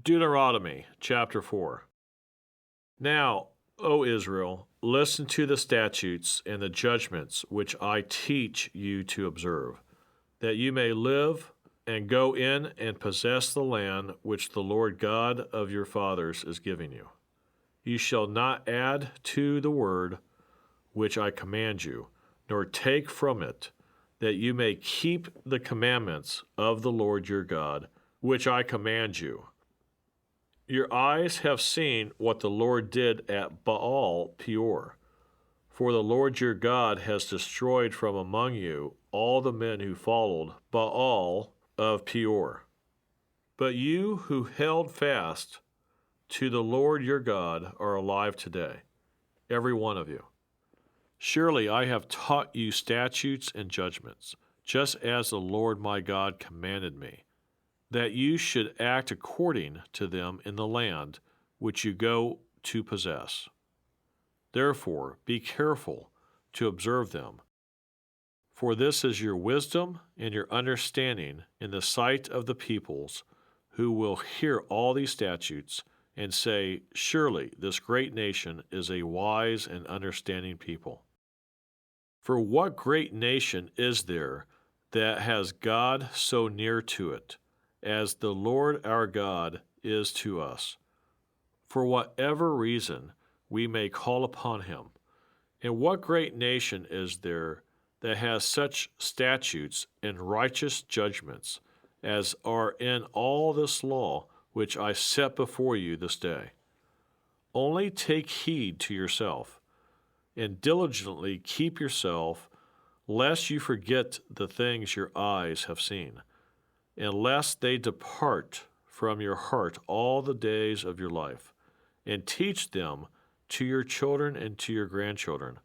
Deuteronomy chapter 4. Now, O Israel, listen to the statutes and the judgments which I teach you to observe, that you may live and go in and possess the land which the Lord God of your fathers is giving you. You shall not add to the word which I command you, nor take from it, that you may keep the commandments of the Lord your God, which I command you. Your eyes have seen what the Lord did at Baal Peor. For the Lord your God has destroyed from among you all the men who followed Baal of Peor. But you who held fast to the Lord your God are alive today, every one of you. Surely I have taught you statutes and judgments, just as the Lord my God commanded me, that you should act according to them in the land which you go to possess. Therefore, be careful to observe them, for this is your wisdom and your understanding in the sight of the peoples, who will hear all these statutes and say, surely this great nation is a wise and understanding people. For what great nation is there that has God so near to it, as the Lord our God is to us? For whatever reason we may call upon him. And what great nation is there that has such statutes and righteous judgments as are in all this law which I set before you this day? Only take heed to yourself, and diligently keep yourself, lest you forget the things your eyes have seen, and lest they depart from your heart all the days of your life, and teach them to your children and to your grandchildren,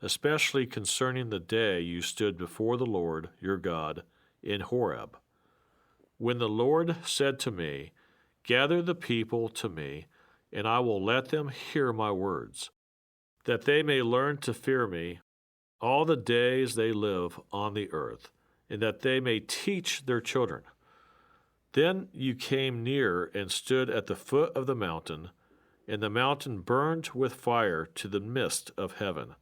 especially concerning the day you stood before the Lord your God in Horeb, when the Lord said to me, gather the people to me, and I will let them hear my words, that they may learn to fear me all the days they live on the earth, and that they may teach their children. Then you came near and stood at the foot of the mountain, and the mountain burned with fire to the mist of heaven,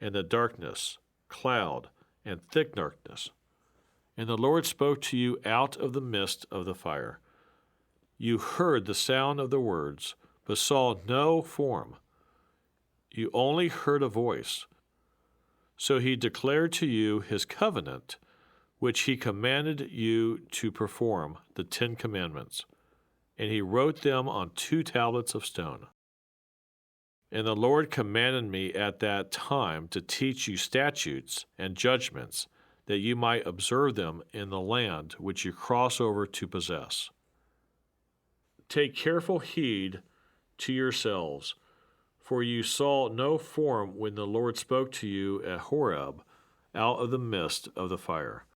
and the darkness, cloud, and thick darkness. And the Lord spoke to you out of the midst of the fire. You heard the sound of the words, but saw no form. You only heard a voice. So he declared to you his covenant, which he commanded you to perform, the 10 Commandments, and he wrote them on 2 tablets of stone. And the Lord commanded me at that time to teach you statutes and judgments, that you might observe them in the land which you cross over to possess. Take careful heed to yourselves, for you saw no form when the Lord spoke to you at Horeb out of the midst of the fire,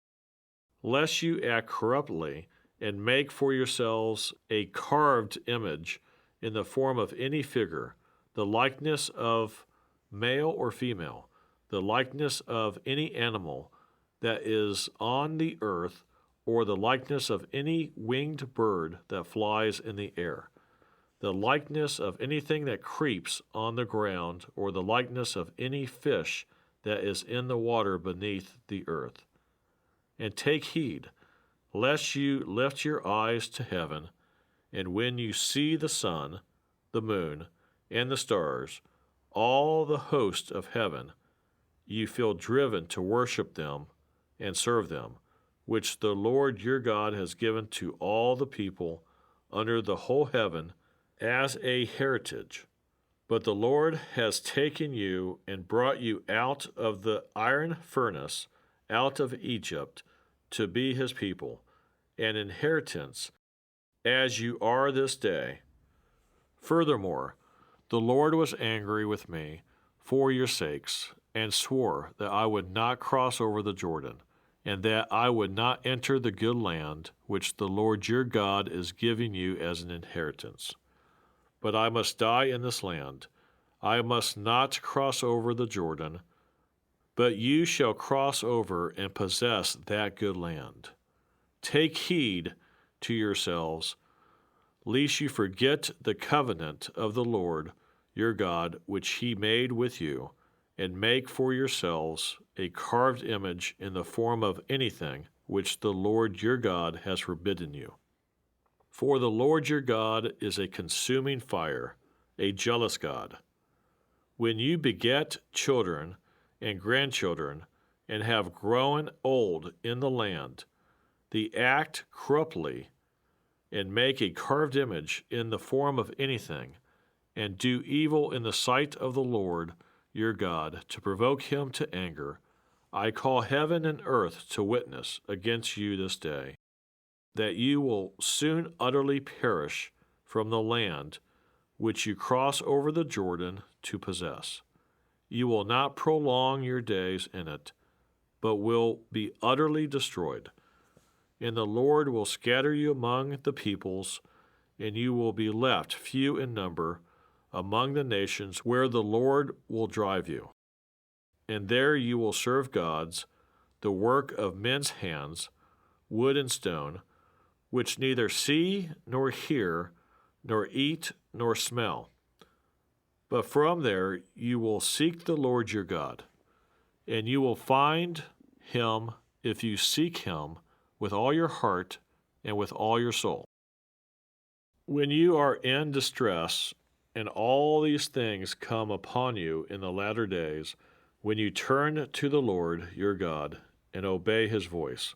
lest you act corruptly and make for yourselves a carved image in the form of any figure, the likeness of male or female, the likeness of any animal that is on the earth, or the likeness of any winged bird that flies in the air, the likeness of anything that creeps on the ground, or the likeness of any fish that is in the water beneath the earth. And take heed, lest you lift your eyes to heaven, and when you see the sun, the moon, and the stars, all the host of heaven, you feel driven to worship them and serve them, which the Lord your God has given to all the people under the whole heaven as a heritage. But the Lord has taken you and brought you out of the iron furnace, out of Egypt, to be his people, an inheritance, as you are this day. Furthermore, the Lord was angry with me for your sakes, and swore that I would not cross over the Jordan, and that I would not enter the good land which the Lord your God is giving you as an inheritance. But I must die in this land. I must not cross over the Jordan, but you shall cross over and possess that good land. Take heed to yourselves, lest you forget the covenant of the Lord your God, which he made with you, and make for yourselves a carved image in the form of anything which the Lord your God has forbidden you. For the Lord your God is a consuming fire, a jealous God. When you beget children and grandchildren, and have grown old in the land, the act corruptly, and make a carved image in the form of anything, and do evil in the sight of the Lord your God, to provoke him to anger, I call heaven and earth to witness against you this day, that you will soon utterly perish from the land which you cross over the Jordan to possess. You will not prolong your days in it, but will be utterly destroyed. And the Lord will scatter you among the peoples, and you will be left few in number among the nations where the Lord will drive you. And there you will serve gods, the work of men's hands, wood and stone, which neither see nor hear, nor eat nor smell. But from there you will seek the Lord your God, and you will find him if you seek him with all your heart and with all your soul. When you are in distress, and all these things come upon you in the latter days, when you turn to the Lord your God and obey his voice.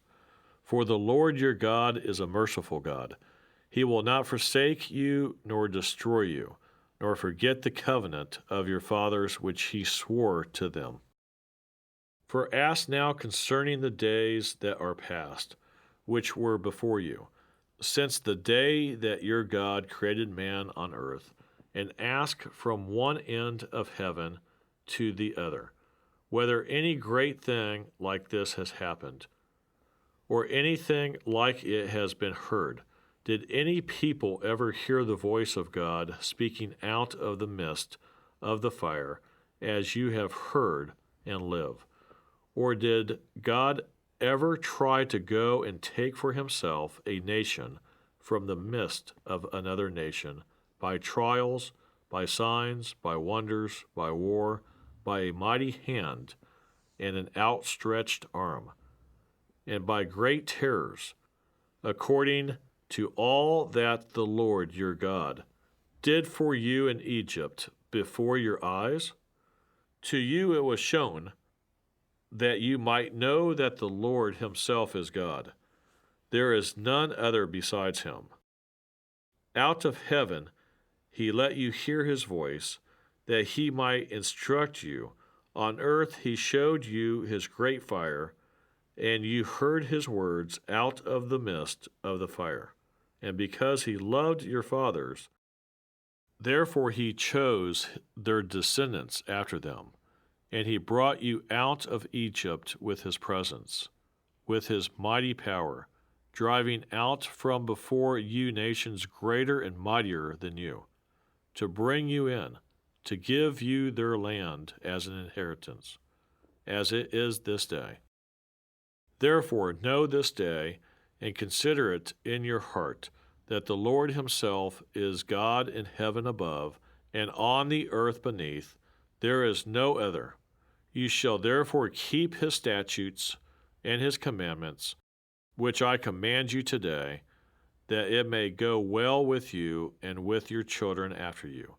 For the Lord your God is a merciful God. He will not forsake you nor destroy you, nor forget the covenant of your fathers which he swore to them. For ask now concerning the days that are past, which were before you, since the day that your God created man on earth, and ask from one end of heaven to the other, whether any great thing like this has happened, or anything like it has been heard. Did any people ever hear the voice of God speaking out of the midst of the fire, as you have heard, and live? Or did God ever try to go and take for himself a nation from the midst of another nation, by trials, by signs, by wonders, by war, by a mighty hand and an outstretched arm, and by great terrors, according to all that the Lord your God did for you in Egypt before your eyes? To you it was shown, that you might know that the Lord himself is God. There is none other besides him. Out of heaven he let you hear his voice, that he might instruct you. On earth he showed you his great fire, and you heard his words out of the midst of the fire. And because he loved your fathers, therefore he chose their descendants after them. And he brought you out of Egypt with his presence, with his mighty power, driving out from before you nations greater and mightier than you, to bring you in, to give you their land as an inheritance, as it is this day. Therefore know this day, and consider it in your heart, that the Lord himself is God in heaven above, and on the earth beneath. There is no other. You shall therefore keep his statutes and his commandments, which I command you today, that it may go well with you and with your children after you,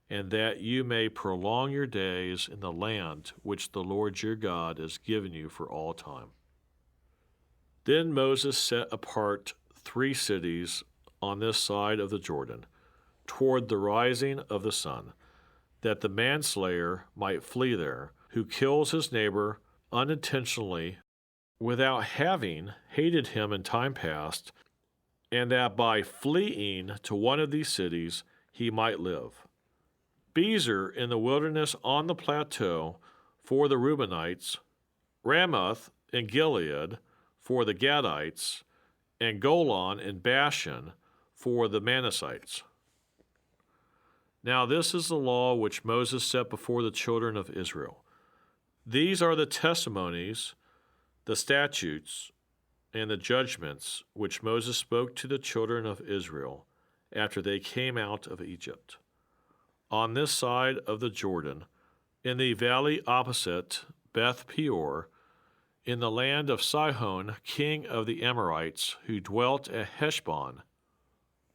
and that you may prolong your days in the land which the Lord your God has given you for all time. Then Moses set apart 3 cities on this side of the Jordan, toward the rising of the sun, that the manslayer might flee there, who kills his neighbor unintentionally, without having hated him in time past, and that by fleeing to one of these cities he might live. Bezer in the wilderness on the plateau for the Reubenites, Ramoth in Gilead for the Gadites, and Golan in Bashan for the Manassites. Now this is the law which Moses set before the children of Israel. These are the testimonies, the statutes, and the judgments which Moses spoke to the children of Israel, after they came out of Egypt. On this side of the Jordan, in the valley opposite Beth Peor, in the land of Sihon, king of the Amorites, who dwelt at Heshbon,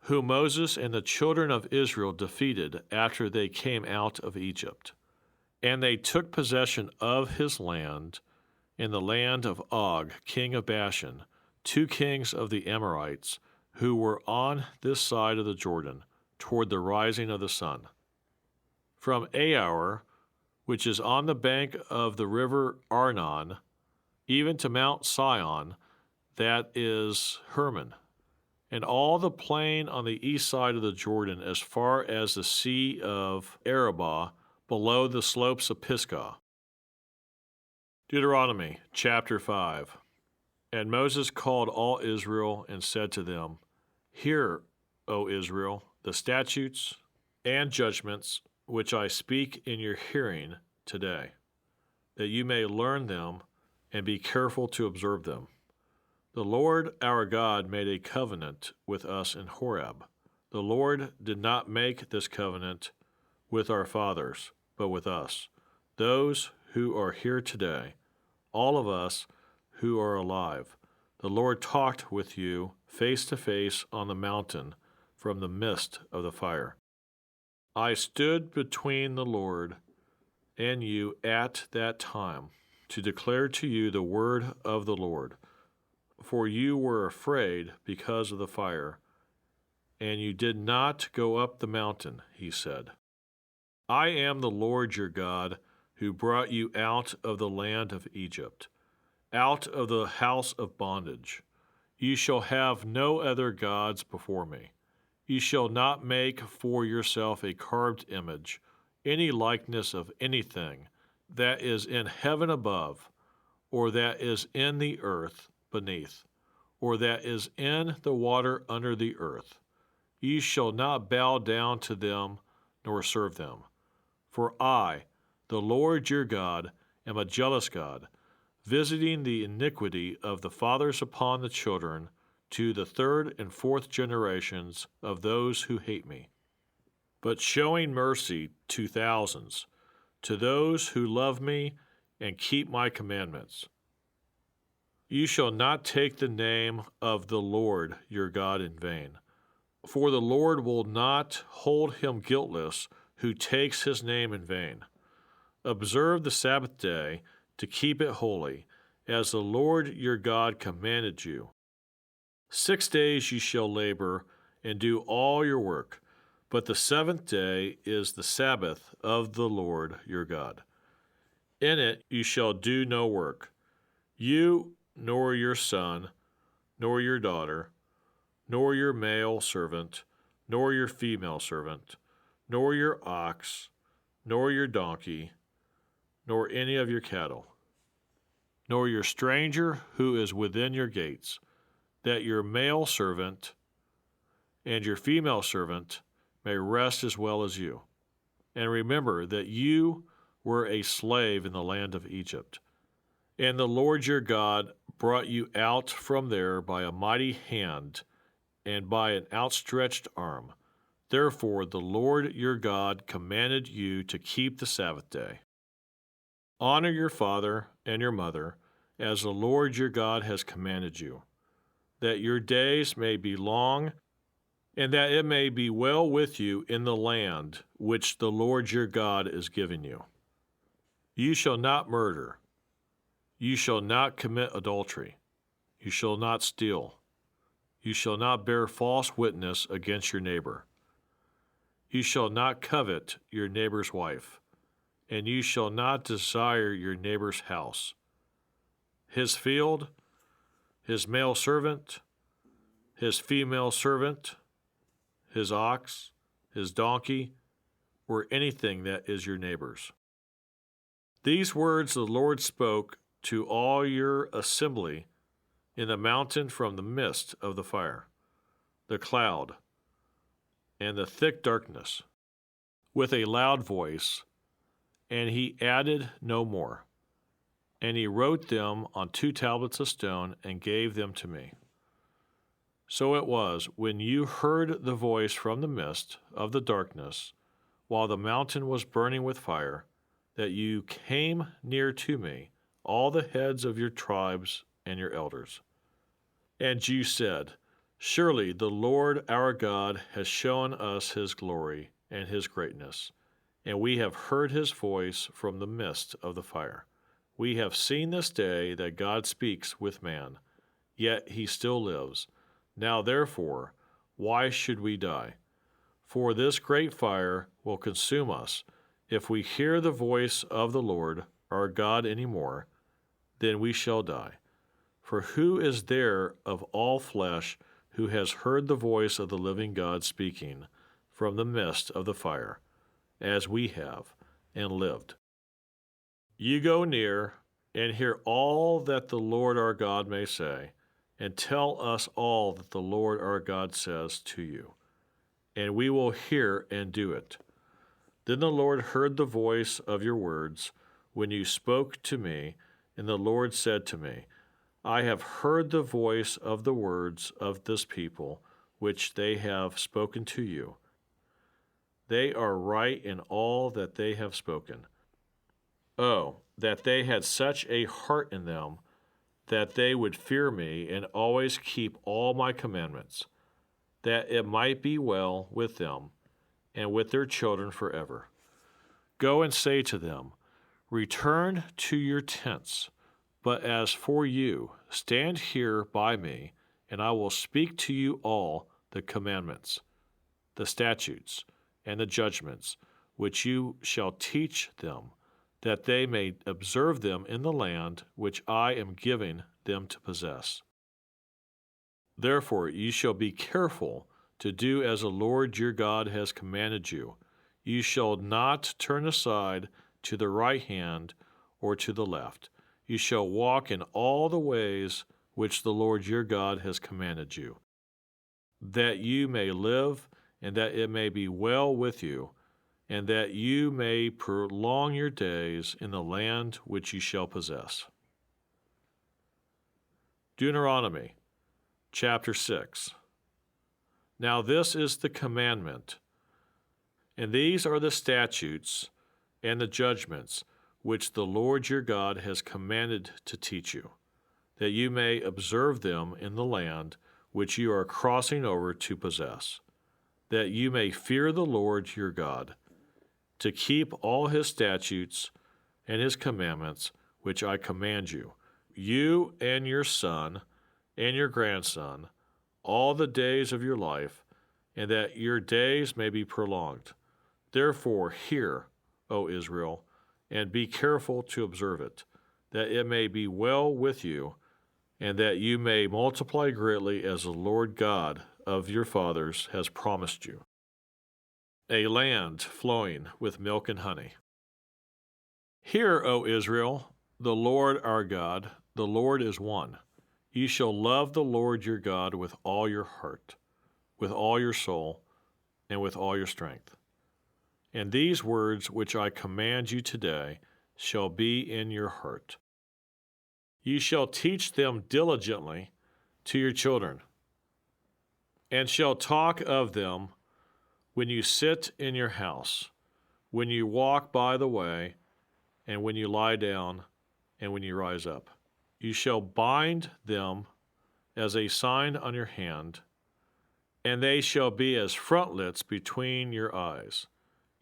whom Moses and the children of Israel defeated after they came out of Egypt. And they took possession of his land in the land of Og, king of Bashan, 2 kings of the Amorites, who were on this side of the Jordan, toward the rising of the sun. From Aor, which is on the bank of the river Arnon, even to Mount Sion, that is Hermon, and all the plain on the east side of the Jordan as far as the sea of Arabah, below the slopes of Pisgah. Deuteronomy chapter 5. And Moses called all Israel and said to them, Hear, O Israel, the statutes and judgments which I speak in your hearing today, that you may learn them and be careful to observe them. The Lord our God made a covenant with us in Horeb. The Lord did not make this covenant with our fathers, but with us, those who are here today, all of us who are alive. The Lord talked with you face to face on the mountain from the midst of the fire. I stood between the Lord and you at that time to declare to you the word of the Lord. For you were afraid because of the fire, and you did not go up the mountain, he said. I am the Lord your God, who brought you out of the land of Egypt, out of the house of bondage. You shall have no other gods before me. You shall not make for yourself a carved image, any likeness of anything that is in heaven above, or that is in the earth beneath, or that is in the water under the earth. You shall not bow down to them nor serve them. For I, the Lord your God, am a jealous God, visiting the iniquity of the fathers upon the children to the 3rd and 4th generations of those who hate me, but showing mercy to thousands, to those who love me and keep my commandments. You shall not take the name of the Lord your God in vain, for the Lord will not hold him guiltless who takes his name in vain. Observe the Sabbath day to keep it holy, as the Lord your God commanded you. 6 days you shall labor and do all your work, but the 7th day is the Sabbath of the Lord your God. In it you shall do no work, you nor your son, nor your daughter, nor your male servant, nor your female servant, nor your ox, nor your donkey, nor any of your cattle, nor your stranger who is within your gates, that your male servant and your female servant may rest as well as you. And remember that you were a slave in the land of Egypt, and the Lord your God brought you out from there by a mighty hand and by an outstretched arm. Therefore the Lord your God commanded you to keep the Sabbath day. Honor your father and your mother, as the Lord your God has commanded you, that your days may be long, and that it may be well with you in the land which the Lord your God is giving you. You shall not murder. You shall not commit adultery. You shall not steal. You shall not bear false witness against your neighbor. You shall not covet your neighbor's wife, and you shall not desire your neighbor's house, his field, his male servant, his female servant, his ox, his donkey, or anything that is your neighbor's. These words the Lord spoke to all your assembly in the mountain from the midst of the fire, the cloud, and the thick darkness, with a loud voice, and he added no more. And he wrote them on 2 tablets of stone and gave them to me. So it was, when you heard the voice from the midst of the darkness, while the mountain was burning with fire, that you came near to me, all the heads of your tribes and your elders. And you said, Surely the Lord our God has shown us his glory and his greatness, and we have heard his voice from the midst of the fire. We have seen this day that God speaks with man, yet he still lives. Now therefore, why should we die? For this great fire will consume us. If we hear the voice of the Lord our God any more, then we shall die. For who is there of all flesh who has heard the voice of the living God speaking from the midst of the fire, as we have, and lived? You go near and hear all that the Lord our God may say, and tell us all that the Lord our God says to you, and we will hear and do it. Then the Lord heard the voice of your words when you spoke to me, and the Lord said to me, I have heard the voice of the words of this people, which they have spoken to you. They are right in all that they have spoken. Oh, that they had such a heart in them, that they would fear me and always keep all my commandments, that it might be well with them and with their children forever. Go and say to them, Return to your tents. But as for you, stand here by me, and I will speak to you all the commandments, the statutes, and the judgments, which you shall teach them, that they may observe them in the land which I am giving them to possess. Therefore you shall be careful to do as the Lord your God has commanded you. You shall not turn aside to the right hand or to the left. You shall walk in all the ways which the Lord your God has commanded you, that you may live, and that it may be well with you, and that you may prolong your days in the land which you shall possess. Deuteronomy chapter 6. Now this is the commandment, and these are the statutes and the judgments which the Lord your God has commanded to teach you, that you may observe them in the land which you are crossing over to possess, that you may fear the Lord your God, to keep all his statutes and his commandments which I command you, you and your son and your grandson, all the days of your life, and that your days may be prolonged. Therefore hear, O Israel, and be careful to observe it, that it may be well with you, and that you may multiply greatly as the Lord God of your fathers has promised you, a land flowing with milk and honey. Hear, O Israel, the Lord our God, the Lord is one. You shall love the Lord your God with all your heart, with all your soul, and with all your strength. And these words which I command you today shall be in your heart. You shall teach them diligently to your children, and shall talk of them when you sit in your house, when you walk by the way, and when you lie down, and when you rise up. You shall bind them as a sign on your hand, and they shall be as frontlets between your eyes.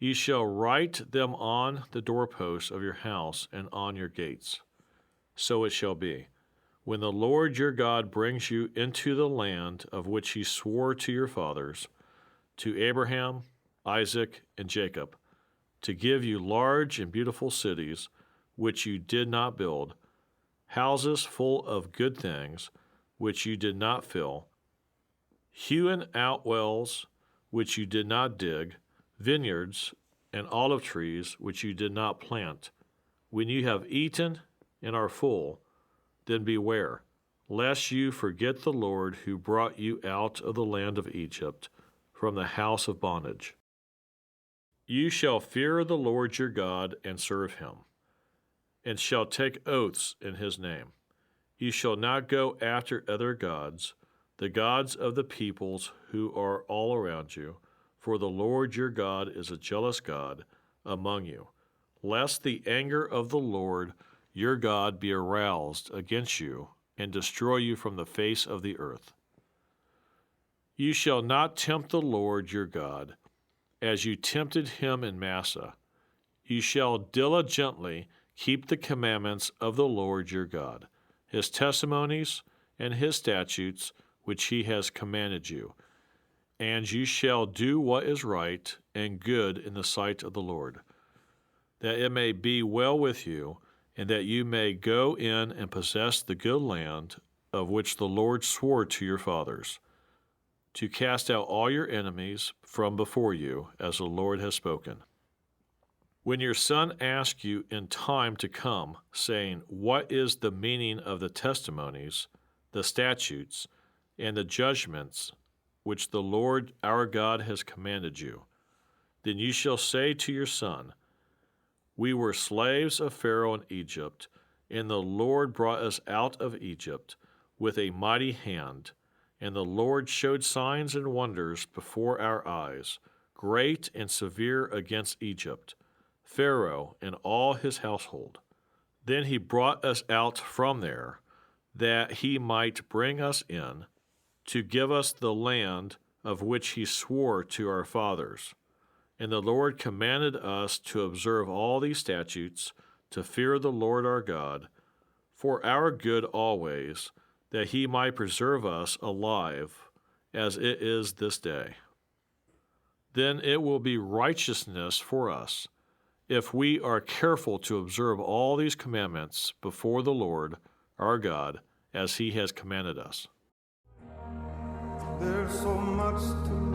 You shall write them on the doorposts of your house and on your gates. So it shall be, when the Lord your God brings you into the land of which he swore to your fathers, to Abraham, Isaac, and Jacob, to give you large and beautiful cities, which you did not build, houses full of good things, which you did not fill, hewn out wells, which you did not dig, vineyards and olive trees, which you did not plant. When you have eaten and are full, then beware, lest you forget the Lord who brought you out of the land of Egypt, from the house of bondage. You shall fear the Lord your God and serve him, and shall take oaths in his name. You shall not go after other gods, the gods of the peoples who are all around you, for the Lord your God is a jealous God among you, lest the anger of the Lord your God be aroused against you and destroy you from the face of the earth. You shall not tempt the Lord your God, as you tempted him in Massah. You shall diligently keep the commandments of the Lord your God, his testimonies and his statutes, which he has commanded you. And you shall do what is right and good in the sight of the Lord, that it may be well with you, and that you may go in and possess the good land of which the Lord swore to your fathers, to cast out all your enemies from before you, as the Lord has spoken. When your son asks you in time to come, saying, What is the meaning of the testimonies, the statutes, and the judgments which the Lord our God has commanded you? Then you shall say to your son, We were slaves of Pharaoh in Egypt, and the Lord brought us out of Egypt with a mighty hand, and the Lord showed signs and wonders before our eyes, great and severe against Egypt, Pharaoh and all his household. Then he brought us out from there, that he might bring us in, to give us the land of which he swore to our fathers. And the Lord commanded us to observe all these statutes, to fear the Lord our God, for our good always, that he might preserve us alive, as it is this day. Then it will be righteousness for us, if we are careful to observe all these commandments before the Lord our God, as he has commanded us. There's so much to